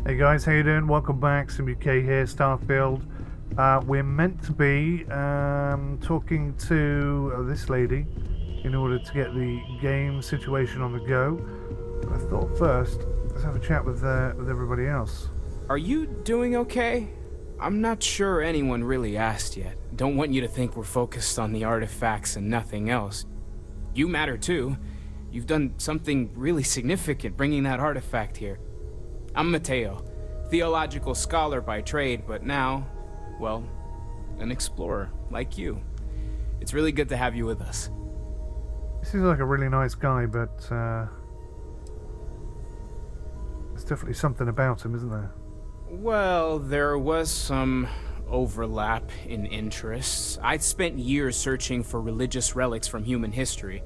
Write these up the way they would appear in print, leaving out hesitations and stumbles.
Hey guys, how you doing? Welcome back. SimUK here, Starfield. We're meant to be talking to this lady in order to get the game situation on the go. But I thought first, let's have a chat with everybody else. Are you doing okay? I'm not sure anyone really asked yet. Don't want you to think we're focused on the artifacts and nothing else. You matter too. You've done something really significant bringing that artifact here. I'm Mateo, theological scholar by trade, but now, well, an explorer like you. It's really good to have you with us. He seems like a really nice guy, but there's definitely something about him, isn't there? Well, there was some overlap in interests. I'd spent years searching for religious relics from human history.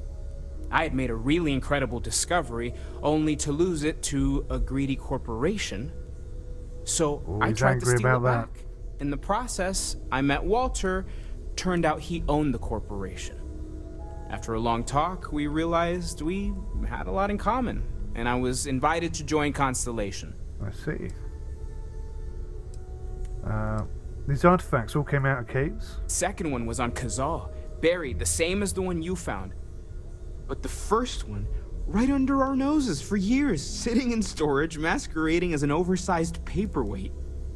I had made a really incredible discovery, only to lose it to a greedy corporation. So I tried to steal it back. In the process, I met Walter. Turned out he owned the corporation. After a long talk, we realized we had a lot in common, and I was invited to join Constellation. I see. These artifacts all came out of caves? Second one was on Kazal, buried, the same as the one you found. But the first one, right under our noses for years, sitting in storage, masquerading as an oversized paperweight.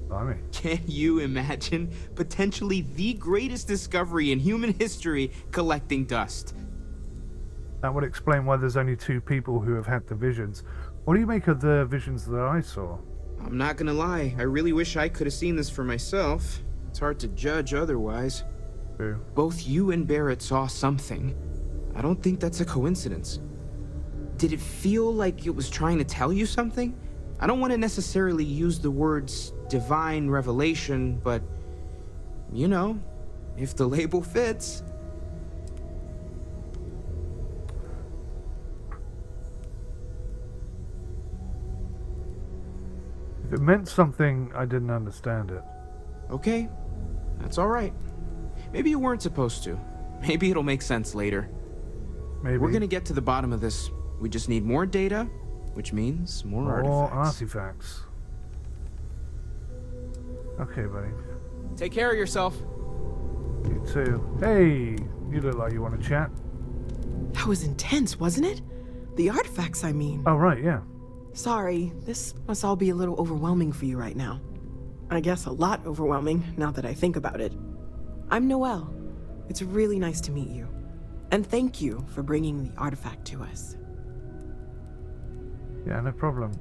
Blimey. Can you imagine potentially the greatest discovery in human history collecting dust? That would explain why there's only 2 people who have had the visions. What do you make of the visions that I saw? I'm not gonna lie, I really wish I could have seen this for myself. It's hard to judge otherwise. True. Both you and Barrett saw something. I don't think that's a coincidence. Did it feel like it was trying to tell you something? I don't want to necessarily use the words divine revelation, but, you know, if the label fits. If it meant something, I didn't understand it. Okay, that's all right. Maybe you weren't supposed to. Maybe it'll make sense later. Maybe. We're gonna get to the bottom of this. We just need more data, which means more artifacts. Okay, buddy. Take care of yourself. You too. Hey, you look like you want to chat. That was intense, wasn't it? The artifacts, I mean. Oh, right, yeah. Sorry, this must all be a little overwhelming for you right now. I guess a lot overwhelming, now that I think about it. I'm Noelle. It's really nice to meet you. And thank you for bringing the artifact to us. Yeah, no problem.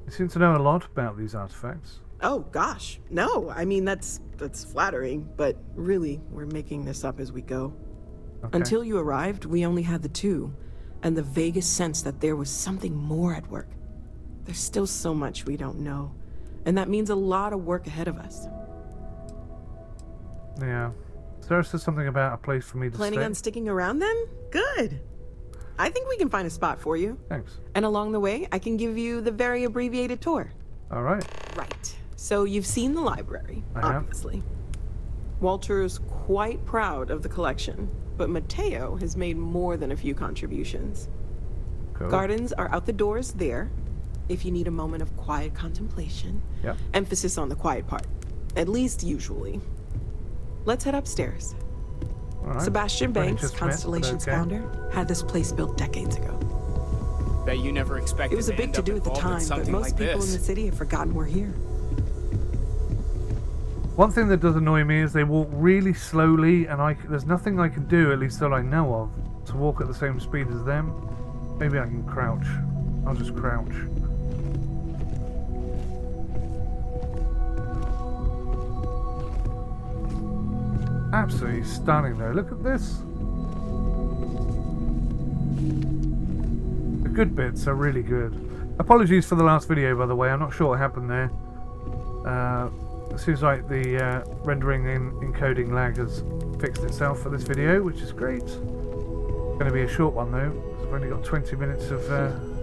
You seem to know a lot about these artifacts. Oh, gosh. No, I mean, that's flattering, but really, we're making this up as we go. Okay. Until you arrived, we only had the 2, and the vaguest sense that there was something more at work. There's still so much we don't know, and that means a lot of work ahead of us. Yeah. Sarah says something about a place for me to Planning stay. on sticking around then? Good. I think we can find a spot for you. Thanks. And along the way, I can give you the very abbreviated tour. All right. Right. So you've seen the library, obviously. Walter's quite proud of the collection, but Mateo has made more than a few contributions. Cool. Gardens are out the doors there, if you need a moment of quiet contemplation. Yep. Emphasis on the quiet part, at least usually. Let's head upstairs. All right. Sebastian Banks, Constellation's founder, had this place built decades ago. Bet you never expected It was a big to-do at the time, but most people in the city have forgotten we're here. One thing that does annoy me is they walk really slowly, and there's nothing I can do, at least that I know of, to walk at the same speed as them. Maybe I can crouch. I'll just crouch. Absolutely stunning though. Look at this. The good bits are really good. Apologies for the last video, by the way. I'm not sure what happened there. It seems like the rendering and encoding lag has fixed itself for this video, which is great. It's going to be a short one though. I've only got 20 minutes of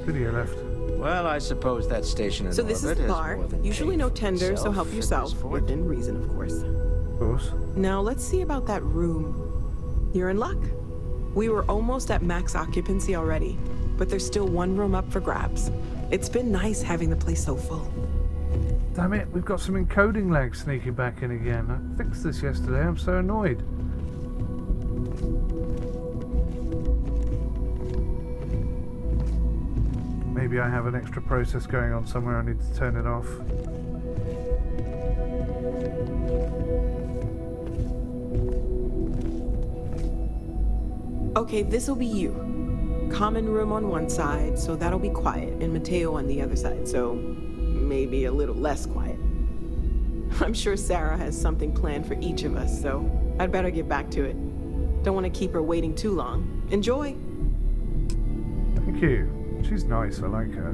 video left. Well, I suppose that station in So this is the bar. Usually no tender, so help yourself. Within reason, of course. Of course. Now let's see about that room. You're in luck. We were almost at max occupancy already, but there's still one room up for grabs. It's been nice having the place so full. Damn it, we've got some encoding lag sneaking back in again. I fixed this yesterday, I'm so annoyed. Maybe I have an extra process going on somewhere, I need to turn it off. Okay, this'll be you. Common room on one side, so that'll be quiet, and Mateo on the other side, so maybe a little less quiet. I'm sure Sarah has something planned for each of us, so I'd better get back to it. Don't want to keep her waiting too long. Enjoy! Thank you. She's nice, I like her.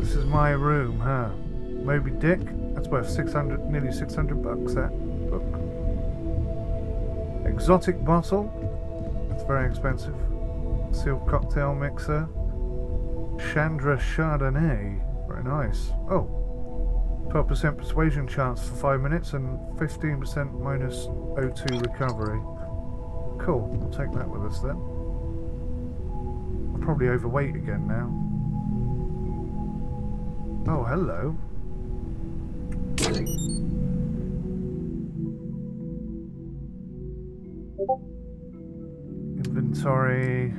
This is my room, huh? Moby Dick? That's worth 600, nearly 600 bucks, that book. Exotic bottle? That's very expensive. Sealed cocktail mixer. Chandra Chardonnay. Very nice. Oh. 12% persuasion chance for 5 minutes and 15% minus O2 recovery. Cool, we'll take that with us then. I'm probably overweight again now. Oh, hello. Inventory.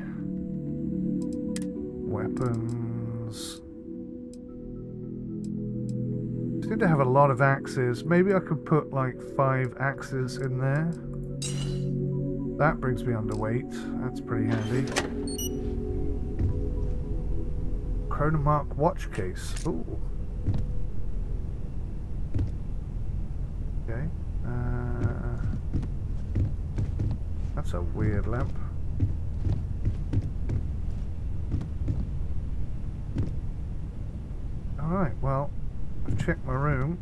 Weapons. Seem to have a lot of axes. Maybe I could put like 5 axes in there. That brings me underweight. That's pretty handy. Chronomark watch case. Ooh. Okay. That's a weird lamp. Alright, well, I've checked my room.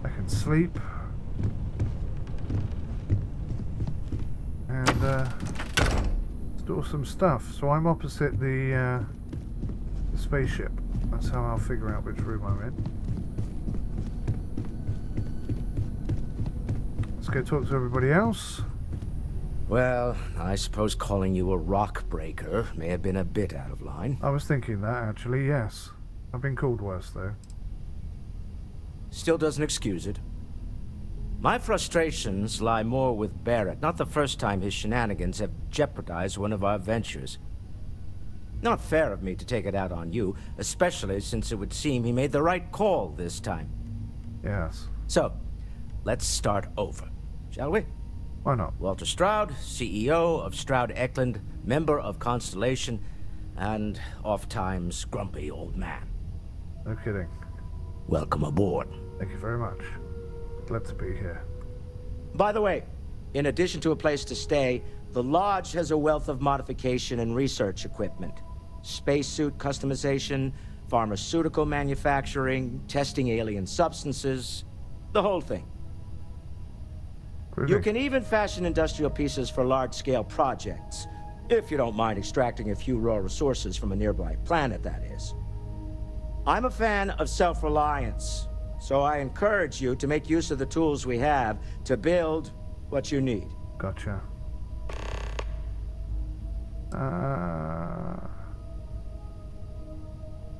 I can sleep. And store some stuff. So I'm opposite the spaceship. That's how I'll figure out which room I'm in. Let's go talk to everybody else. Well, I suppose calling you a rock breaker may have been a bit out of line. I was thinking that, actually, yes. I've been called worse, though. Still doesn't excuse it. My frustrations lie more with Barrett, not the first time his shenanigans have jeopardized one of our ventures. Not fair of me to take it out on you, especially since it would seem he made the right call this time. Yes. So, let's start over, shall we? Why not? Walter Stroud, CEO of Stroud Eklund, member of Constellation, and oft-times grumpy old man. No kidding. Welcome aboard. Thank you very much. Glad to be here. By the way, in addition to a place to stay, the Lodge has a wealth of modification and research equipment. Spacesuit customization, pharmaceutical manufacturing, testing alien substances, the whole thing. Really? You can even fashion industrial pieces for large-scale projects, if you don't mind extracting a few raw resources from a nearby planet, that is. I'm a fan of self-reliance, so I encourage you to make use of the tools we have to build what you need. Gotcha.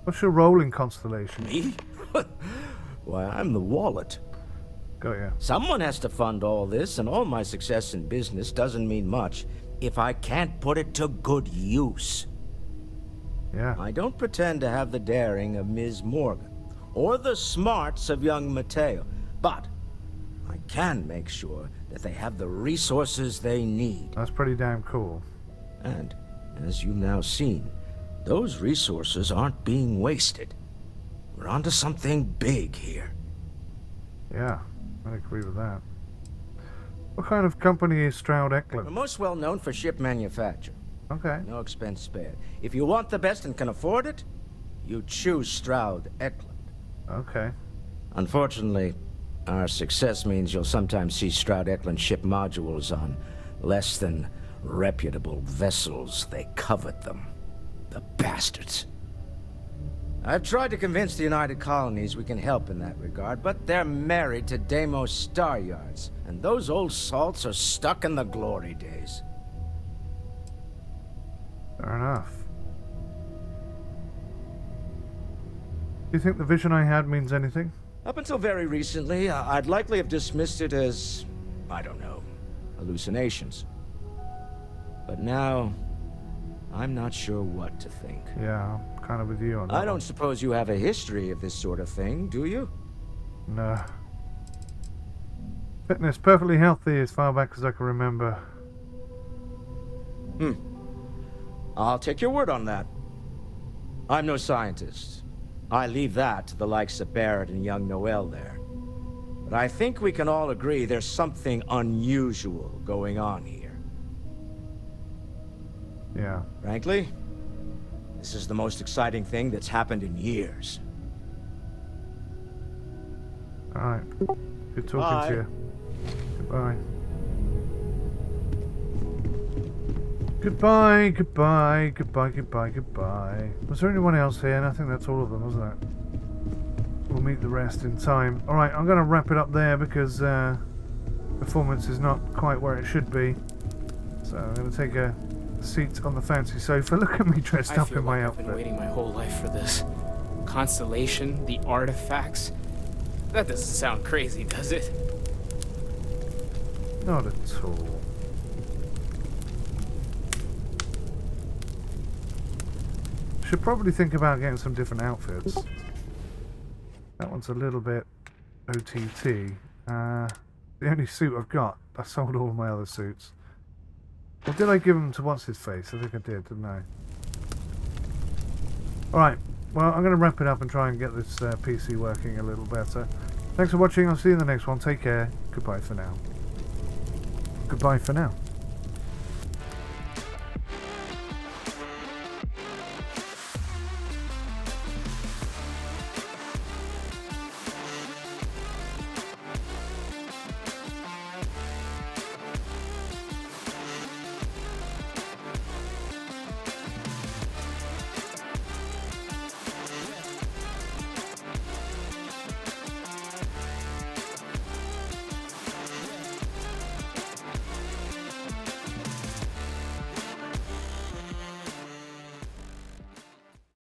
What's your role in Constellation? Me? Why, I'm the wallet. Got ya. Someone has to fund all this, and all my success in business doesn't mean much if I can't put it to good use. Yeah. I don't pretend to have the daring of Ms. Morgan, or the smarts of young Mateo, but I can make sure that they have the resources they need. That's pretty damn cool. And, as you've now seen, those resources aren't being wasted. We're onto something big here. Yeah, I agree with that. What kind of company is Stroud We're Eklund? most well known for ship manufacture. Okay. No expense spared. If you want the best and can afford it, you choose Stroud Eklund. Okay. Unfortunately, our success means you'll sometimes see Stroud Eklund ship modules on less than reputable vessels. They covet them. The bastards. I've tried to convince the United Colonies we can help in that regard, but they're married to Deimos Star Yards, and those old salts are stuck in the glory days. Fair enough. Do you think the vision I had means anything? Up until very recently, I'd likely have dismissed it as, I don't know, hallucinations. But now, I'm not sure what to think. Yeah, I'm kind of with you on that. I don't suppose you have a history of this sort of thing, do you? No. Fitness, perfectly healthy as far back as I can remember. I'll take your word on that. I'm no scientist. I leave that to the likes of Barrett and young Noel there. But I think we can all agree there's something unusual going on here. Yeah. Frankly, this is the most exciting thing that's happened in years. Alright. Good talking Bye. to you. Goodbye. Goodbye, goodbye, goodbye, goodbye, goodbye. Was there anyone else here? And I think that's all of them, wasn't it? We'll meet the rest in time. Alright, I'm going to wrap it up there because performance is not quite where it should be. So I'm going to take a seat on the fancy sofa. Look at me dressed up in my outfit. I've been waiting my whole life for this. Constellation, the artifacts. That doesn't sound crazy, does it? Not at all. Should probably think about getting some different outfits. That one's a little bit OTT. The only suit I've got, I sold all of my other suits. Or did I give them to what's his face? I think I did, didn't I? Alright, well I'm going to wrap it up and try and get this PC working a little better. Thanks for watching, I'll see you in the next one. Take care. Goodbye for now. Goodbye for now.